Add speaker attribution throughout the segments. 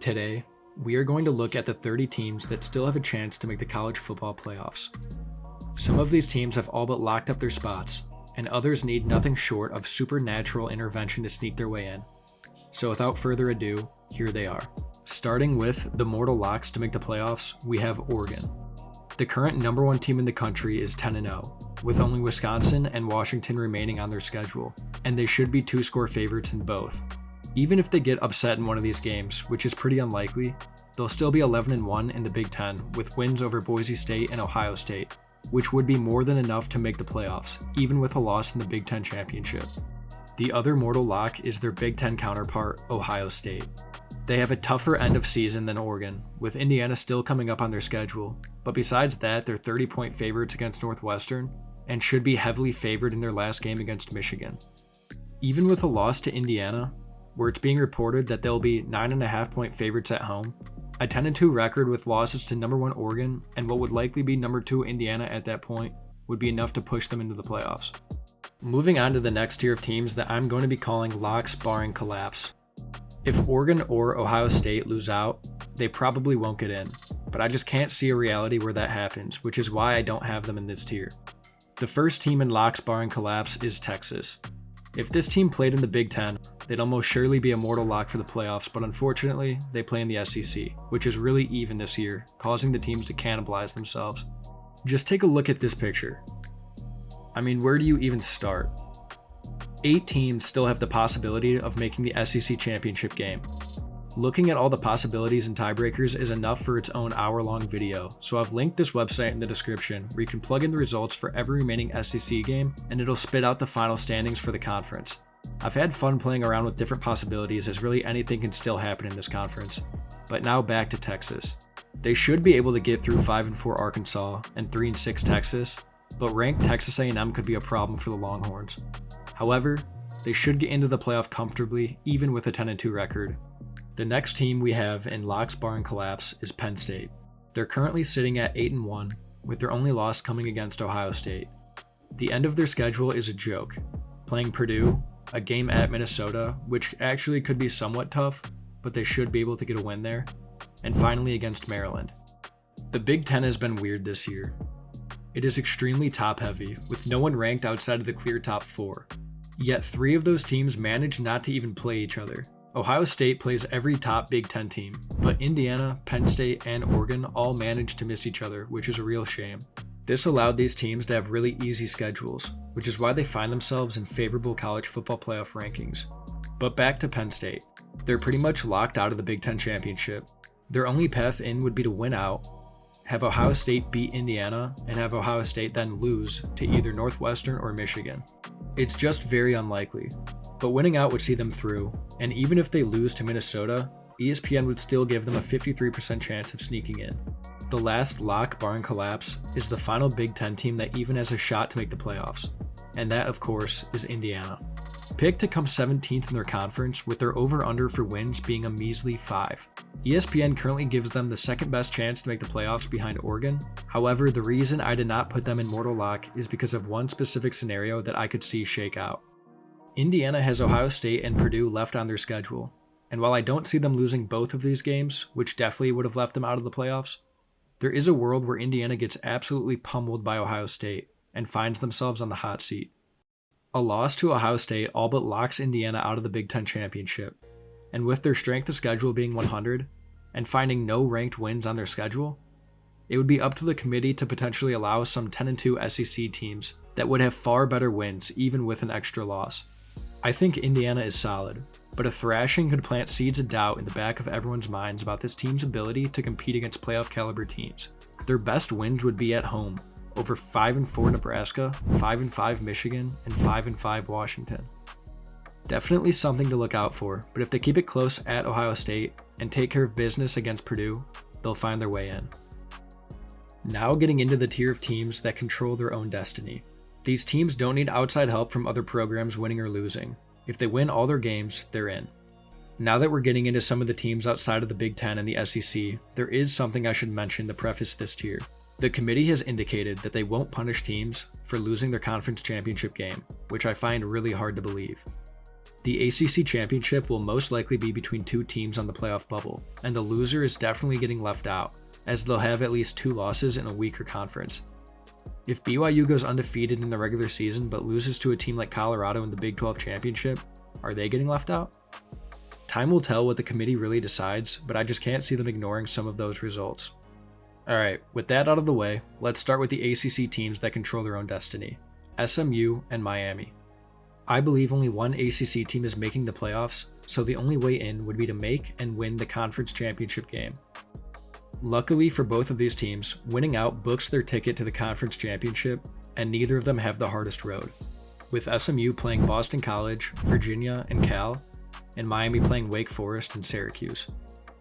Speaker 1: Today, we are going to look at the 30 teams that still have a chance to make the college football playoffs. Some of these teams have all but locked up their spots, and others need nothing short of supernatural intervention to sneak their way in. So without further ado, here they are. Starting with the mortal locks to make the playoffs, we have Oregon. The current number one team in the country is 10-0, with only Wisconsin and Washington remaining on their schedule, and they should be two-score favorites in both. Even if they get upset in one of these games, which is pretty unlikely, they'll still be 11-1 in the Big Ten with wins over Boise State and Ohio State, which would be more than enough to make the playoffs, even with a loss in the Big Ten championship. The other mortal lock is their Big Ten counterpart, Ohio State. They have a tougher end of season than Oregon, with Indiana still coming up on their schedule, but besides that, they're 30-point favorites against Northwestern and should be heavily favored in their last game against Michigan. Even with a loss to Indiana, where it's being reported that they'll be 9.5-point favorites at home, a 10-2 record with losses to number 1 Oregon and what would likely be number 2 Indiana at that point would be enough to push them into the playoffs. Moving on to the next tier of teams that I'm going to be calling locks barring collapse. If Oregon or Ohio State lose out, they probably won't get in, but I just can't see a reality where that happens, which is why I don't have them in this tier. The first team in locks barring collapse is Texas. If this team played in the Big Ten, they'd almost surely be a mortal lock for the playoffs, but unfortunately, they play in the SEC, which is really even this year, causing the teams to cannibalize themselves. Just take a look at this picture. I mean, where do you even start? 8 teams still have the possibility of making the SEC championship game. Looking at all the possibilities and tiebreakers is enough for its own hour-long video, so I've linked this website in the description where you can plug in the results for every remaining SEC game and it'll spit out the final standings for the conference. I've had fun playing around with different possibilities as really anything can still happen in this conference. But now back to Texas. They should be able to get through 5-4 Arkansas and 3-6 Texas, but ranked Texas A&M could be a problem for the Longhorns. However, they should get into the playoff comfortably even with a 10-2 record. The next team we have in locks barring collapse is Penn State. They're currently sitting at 8-1, with their only loss coming against Ohio State. The end of their schedule is a joke, playing Purdue, a game at Minnesota, which actually could be somewhat tough, but they should be able to get a win there, and finally against Maryland. The Big Ten has been weird this year. It is extremely top-heavy, with no one ranked outside of the clear top 4. Yet 3 of those teams managed not to even play each other. Ohio State plays every top Big Ten team, but Indiana, Penn State, and Oregon all managed to miss each other, which is a real shame. This allowed these teams to have really easy schedules, which is why they find themselves in favorable college football playoff rankings. But back to Penn State. They're pretty much locked out of the Big Ten championship. Their only path in would be to win out, have Ohio State beat Indiana, and have Ohio State then lose to either Northwestern or Michigan. It's just very unlikely, but winning out would see them through, and even if they lose to Minnesota, ESPN would still give them a 53% chance of sneaking in. The last lock barring collapse is the final Big Ten team that even has a shot to make the playoffs, and that of course is Indiana. Picked to come 17th in their conference with their over-under for wins being a measly 5. ESPN currently gives them the second best chance to make the playoffs behind Oregon. However, the reason I did not put them in mortal lock is because of one specific scenario that I could see shake out. Indiana has Ohio State and Purdue left on their schedule, and while I don't see them losing both of these games, which definitely would have left them out of the playoffs, there is a world where Indiana gets absolutely pummeled by Ohio State and finds themselves on the hot seat. A loss to Ohio State all but locks Indiana out of the Big Ten championship, and with their strength of schedule being 100 and finding no ranked wins on their schedule, it would be up to the committee to potentially allow some 10-2 SEC teams that would have far better wins even with an extra loss. I think Indiana is solid, but a thrashing could plant seeds of doubt in the back of everyone's minds about this team's ability to compete against playoff caliber teams. Their best wins would be at home, over 5-4 Nebraska, 5-5 Michigan, and 5-5 Washington. Definitely something to look out for, but if they keep it close at Ohio State and take care of business against Purdue, they'll find their way in. Now getting into the tier of teams that control their own destiny. These teams don't need outside help from other programs winning or losing. If they win all their games, they're in. Now that we're getting into some of the teams outside of the Big Ten and the SEC, there is something I should mention to preface this tier. The committee has indicated that they won't punish teams for losing their conference championship game, which I find really hard to believe. The ACC championship will most likely be between two teams on the playoff bubble, and the loser is definitely getting left out, as they'll have at least 2 losses in a weaker conference. If BYU goes undefeated in the regular season but loses to a team like Colorado in the Big 12 championship, are they getting left out? Time will tell what the committee really decides, but I just can't see them ignoring some of those results. Alright, with that out of the way, let's start with the ACC teams that control their own destiny, SMU and Miami. I believe only one ACC team is making the playoffs, so the only way in would be to make and win the conference championship game. Luckily for both of these teams, winning out books their ticket to the conference championship, and neither of them have the hardest road, with SMU playing Boston College, Virginia, and Cal, and Miami playing Wake Forest and Syracuse.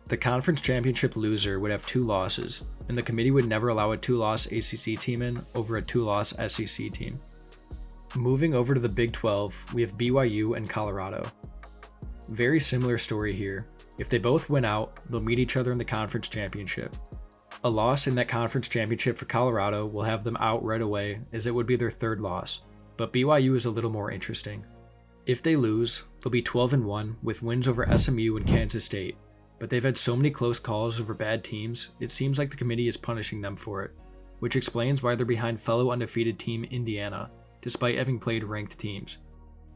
Speaker 1: The conference championship loser would have 2 losses, and the committee would never allow a 2-loss ACC team in over a 2-loss SEC team. Moving over to the Big 12, we have BYU and Colorado. Very similar story here. If they both win out, they'll meet each other in the conference championship. A loss in that conference championship for Colorado will have them out right away, as it would be their 3rd loss, but BYU is a little more interesting. If they lose, they'll be 12-1 with wins over SMU and Kansas State, but they've had so many close calls over bad teams, it seems like the committee is punishing them for it, which explains why they're behind fellow undefeated team Indiana, despite having played ranked teams.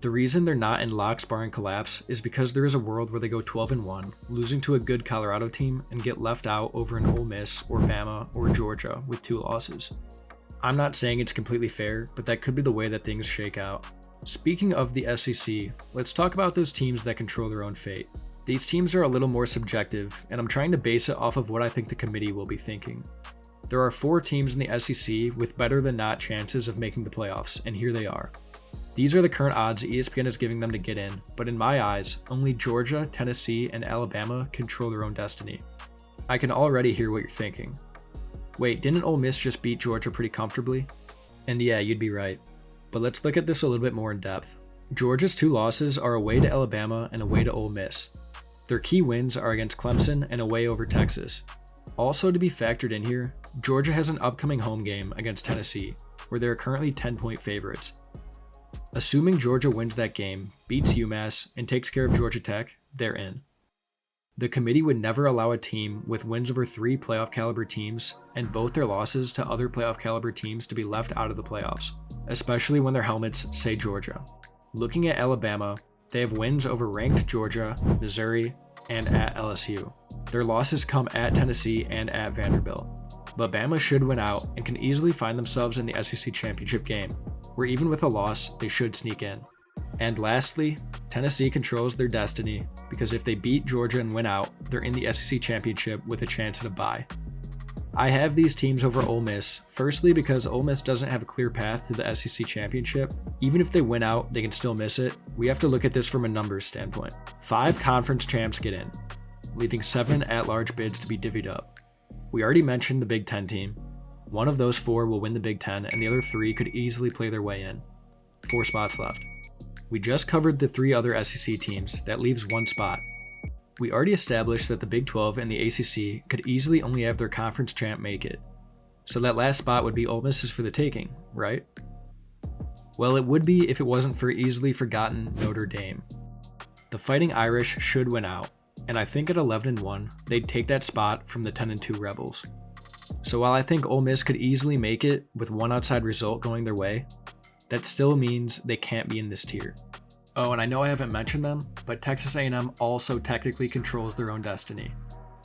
Speaker 1: The reason they're not in locks barring collapse is because there is a world where they go 12-1, losing to a good Colorado team, and get left out over an Ole Miss or Bama or Georgia with 2 losses. I'm not saying it's completely fair, but that could be the way that things shake out. Speaking of the SEC, let's talk about those teams that control their own fate. These teams are a little more subjective, and I'm trying to base it off of what I think the committee will be thinking. There are 4 teams in the SEC with better than not chances of making the playoffs, and here they are. These are the current odds ESPN is giving them to get in, but in my eyes, only Georgia, Tennessee, and Alabama control their own destiny. I can already hear what you're thinking. Wait, didn't Ole Miss just beat Georgia pretty comfortably? And yeah, you'd be right. But let's look at this a little bit more in depth. Georgia's 2 losses are away to Alabama and away to Ole Miss. Their key wins are against Clemson and away over Texas. Also to be factored in here, Georgia has an upcoming home game against Tennessee, where they are currently 10-point favorites. Assuming Georgia wins that game, beats UMass, and takes care of Georgia Tech, they're in. The committee would never allow a team with wins over 3 playoff caliber teams and both their losses to other playoff caliber teams to be left out of the playoffs, especially when their helmets say Georgia. Looking at Alabama, they have wins over ranked Georgia, Missouri, and at LSU. Their losses come at Tennessee and at Vanderbilt. But Bama should win out and can easily find themselves in the SEC championship game, where even with a loss, they should sneak in. And lastly, Tennessee controls their destiny because if they beat Georgia and win out, they're in the SEC championship with a chance at a bye. I have these teams over Ole Miss, firstly because Ole Miss doesn't have a clear path to the SEC championship. Even if they win out, they can still miss it. We have to look at this from a numbers standpoint. 5 conference champs get in, leaving 7 at-large bids to be divvied up. We already mentioned the Big Ten team. One of those 4 will win the Big Ten, and the other 3 could easily play their way in. 4 spots left. We just covered the 3 other SEC teams. That leaves 1 spot. We already established that the Big 12 and the ACC could easily only have their conference champ make it. So that last spot would be Ole Miss's for the taking, right? Well, it would be if it wasn't for easily forgotten Notre Dame. The Fighting Irish should win out, and I think at 11-1, they'd take that spot from the 10-2 Rebels. So while I think Ole Miss could easily make it with one outside result going their way, that still means they can't be in this tier. Oh, and I know I haven't mentioned them, but Texas A&M also technically controls their own destiny.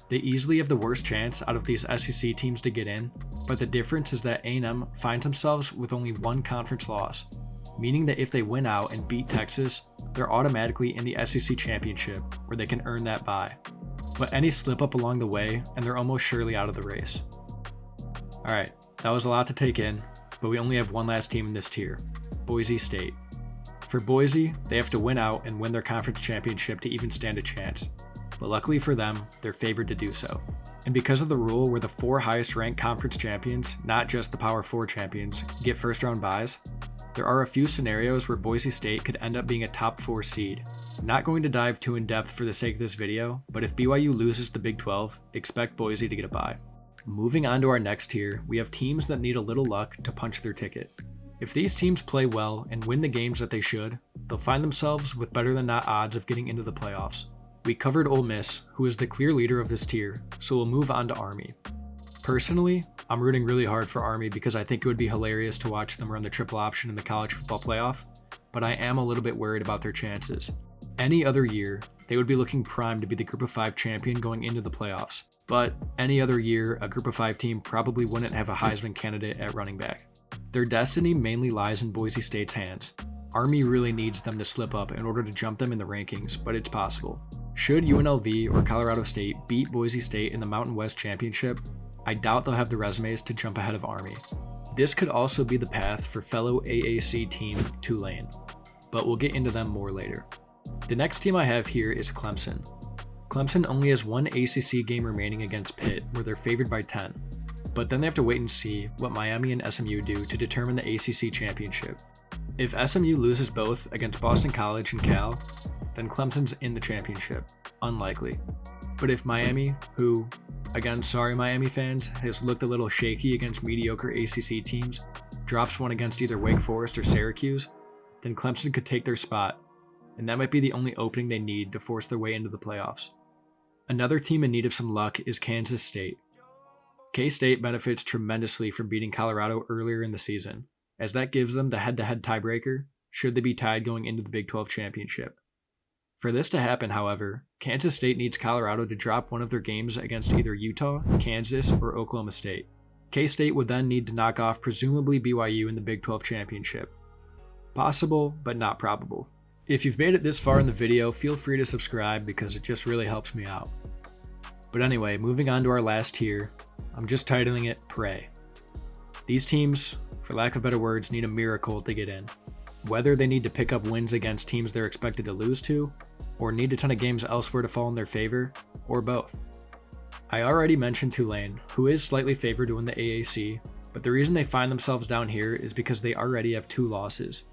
Speaker 1: They easily have the worst chance out of these SEC teams to get in, but the difference is that A&M finds themselves with only 1 conference loss, meaning that if they win out and beat Texas, they're automatically in the SEC championship where they can earn that bye. But any slip up along the way and they're almost surely out of the race. Alright, that was a lot to take in, but we only have one last team in this tier, Boise State. For Boise, they have to win out and win their conference championship to even stand a chance. But luckily for them, they're favored to do so. And because of the rule where the 4 highest ranked conference champions, not just the Power 4 champions, get first round byes, there are a few scenarios where Boise State could end up being a top 4 seed. I'm not going to dive too in depth for the sake of this video, but if BYU loses the Big 12, expect Boise to get a bye. Moving on to our next tier, we have teams that need a little luck to punch their ticket. If these teams play well and win the games that they should, they'll find themselves with better than not odds of getting into the playoffs. We covered Ole Miss, who is the clear leader of this tier, so we'll move on to Army. Personally, I'm rooting really hard for Army because I think it would be hilarious to watch them run the triple option in the college football playoff, but I am a little bit worried about their chances. Any other year, they would be looking primed to be the Group of 5 champion going into the playoffs, but any other year, a Group of 5 team probably wouldn't have a Heisman candidate at running back. Their destiny mainly lies in Boise State's hands. Army really needs them to slip up in order to jump them in the rankings, but it's possible. Should UNLV or Colorado State beat Boise State in the Mountain West Championship, I doubt they'll have the resumes to jump ahead of Army. This could also be the path for fellow AAC team Tulane, but we'll get into them more later. The next team I have here is Clemson. Clemson only has one ACC game remaining against Pitt, where they're favored by 10, but then they have to wait and see what Miami and SMU do to determine the ACC championship. If SMU loses both against Boston College and Cal, then Clemson's in the championship. Unlikely. But if Miami, who, again, sorry Miami fans, has looked a little shaky against mediocre ACC teams, drops one against either Wake Forest or Syracuse, then Clemson could take their spot, and that might be the only opening they need to force their way into the playoffs. Another team in need of some luck is Kansas State. K-State benefits tremendously from beating Colorado earlier in the season, as that gives them the head-to-head tiebreaker should they be tied going into the Big 12 championship. For this to happen, however, Kansas State needs Colorado to drop one of their games against either Utah, Kansas, or Oklahoma State. K-State would then need to knock off presumably BYU in the Big 12 championship. Possible, but not probable. If you've made it this far in the video, feel free to subscribe because it just really helps me out. But anyway, moving on to our last tier, I'm just titling it Pray. These teams, for lack of better words, need a miracle to get in. Whether they need to pick up wins against teams they're expected to lose to, or need a ton of games elsewhere to fall in their favor, or both. I already mentioned Tulane, who is slightly favored to win the AAC, but the reason they find themselves down here is because they already have 2 losses.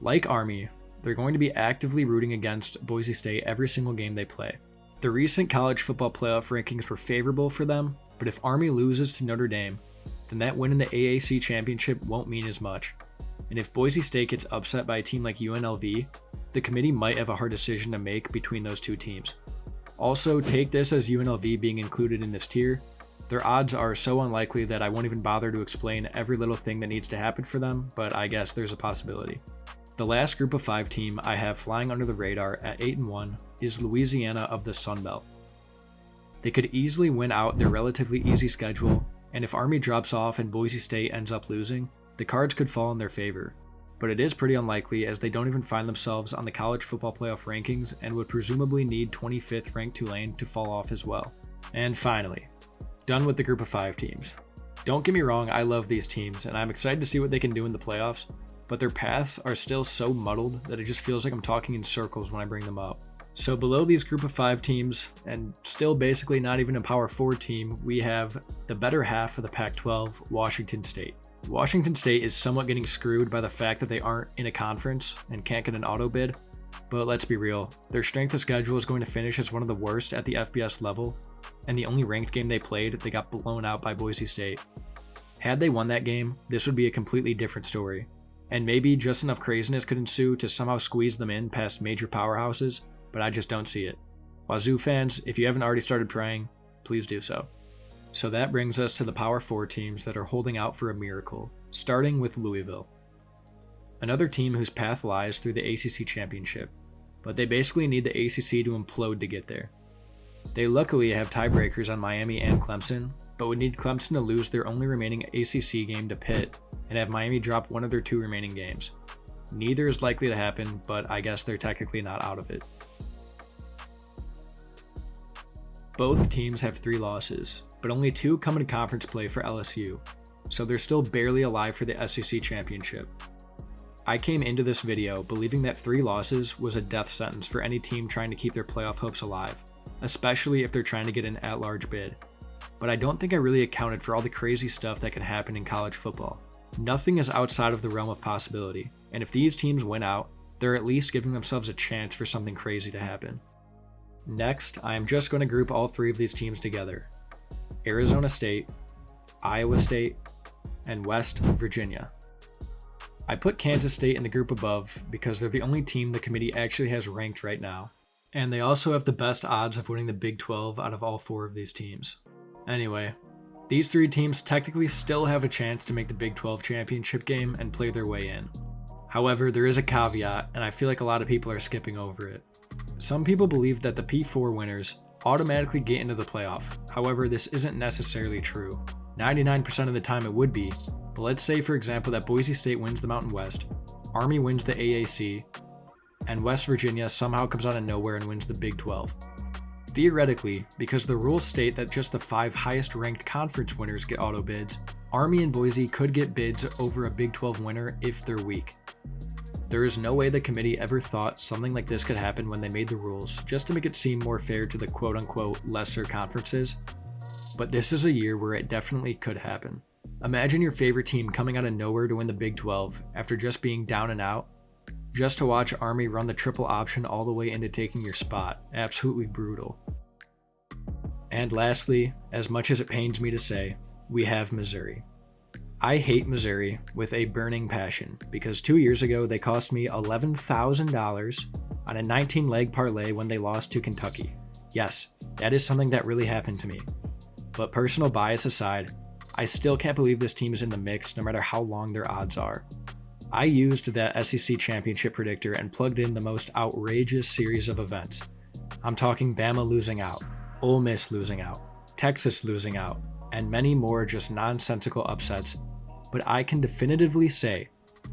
Speaker 1: Like Army, they're going to be actively rooting against Boise State every single game they play. The recent college football playoff rankings were favorable for them, but if Army loses to Notre Dame, then that win in the AAC championship won't mean as much. And if Boise State gets upset by a team like UNLV, the committee might have a hard decision to make between those two teams. Also, take this as UNLV being included in this tier. Their odds are so unlikely that I won't even bother to explain every little thing that needs to happen for them, but I guess there's a possibility. The last Group of 5 team I have flying under the radar at 8-1 is Louisiana of the Sun Belt. They could easily win out their relatively easy schedule, and if Army drops off and Boise State ends up losing, the cards could fall in their favor, but it is pretty unlikely as they don't even find themselves on the college football playoff rankings and would presumably need 25th ranked Tulane to fall off as well. And finally, done with the Group of 5 teams. Don't get me wrong, I love these teams and I'm excited to see what they can do in the playoffs, but their paths are still so muddled that it just feels like I'm talking in circles when I bring them up. So below these Group of 5 teams, and still basically not even a Power 4 team, we have the better half of the Pac-12, Washington State. Washington State is somewhat getting screwed by the fact that they aren't in a conference and can't get an auto bid, but let's be real, their strength of schedule is going to finish as one of the worst at the FBS level, and the only ranked game they played, they got blown out by Boise State. Had they won that game, this would be a completely different story, and maybe just enough craziness could ensue to somehow squeeze them in past major powerhouses, but I just don't see it. Wazoo fans, if you haven't already started praying, please do so. So that brings us to the Power 4 teams that are holding out for a miracle, starting with Louisville. Another team whose path lies through the ACC championship, but they basically need the ACC to implode to get there. They luckily have tiebreakers on Miami and Clemson, but would need Clemson to lose their only remaining ACC game to Pitt and have Miami drop one of their 2 remaining games. Neither is likely to happen, but I guess they're technically not out of it. Both teams have 3 losses, but only 2 come into conference play for LSU, so they're still barely alive for the SEC championship. I came into this video believing that 3 losses was a death sentence for any team trying to keep their playoff hopes alive, especially if they're trying to get an at-large bid. But I don't think I really accounted for all the crazy stuff that can happen in college football. Nothing is outside of the realm of possibility, and if these teams win out, they're at least giving themselves a chance for something crazy to happen. Next, I am just going to group all 3 of these teams together: Arizona State, Iowa State, and West Virginia. I put Kansas State in the group above because they're the only team the committee actually has ranked right now, and they also have the best odds of winning the Big 12 out of all 4 of these teams. Anyway, these 3 teams technically still have a chance to make the Big 12 championship game and play their way in. However, there is a caveat, and I feel like a lot of people are skipping over it. Some people believe that the P4 winners automatically get into the playoff. However, this isn't necessarily true. 99% of the time it would be, but let's say for example that Boise State wins the Mountain West, Army wins the AAC, and West Virginia somehow comes out of nowhere and wins the Big 12. Theoretically, because the rules state that just the 5 highest ranked conference winners get auto bids, Army and Boise could get bids over a Big 12 winner if they're weak. There is no way the committee ever thought something like this could happen when they made the rules, just to make it seem more fair to the quote-unquote lesser conferences. But this is a year where it definitely could happen. Imagine your favorite team coming out of nowhere to win the Big 12 after just being down and out, just to watch Army run the triple option all the way into taking your spot. Absolutely brutal. And lastly, as much as it pains me to say, we have Missouri. I hate Missouri with a burning passion because 2 years ago they cost me $11,000 on a 19-leg parlay when they lost to Kentucky. Yes, that is something that really happened to me. But personal bias aside, I still can't believe this team is in the mix no matter how long their odds are. I used that SEC championship predictor and plugged in the most outrageous series of events. I'm talking Bama losing out, Ole Miss losing out, Texas losing out, and many more just nonsensical upsets. But I can definitively say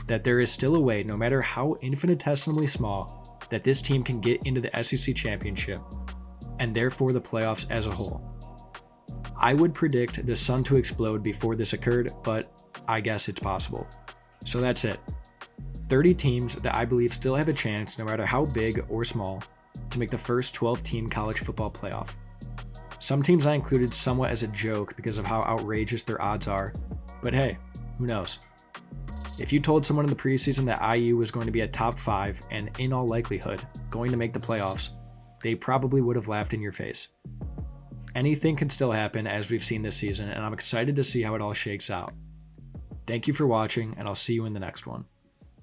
Speaker 1: that there is still a way, no matter how infinitesimally small, that this team can get into the SEC championship, and therefore the playoffs as a whole. I would predict the sun to explode before this occurred, but I guess it's possible. So that's it. 30 teams that I believe still have a chance, no matter how big or small, to make the first 12-team college football playoff. Some teams I included somewhat as a joke because of how outrageous their odds are, but hey, who knows? If you told someone in the preseason that IU was going to be a top 5 and in all likelihood going to make the playoffs, they probably would have laughed in your face. Anything can still happen as we've seen this season, and I'm excited to see how it all shakes out. Thank you for watching, and I'll see you in the next one.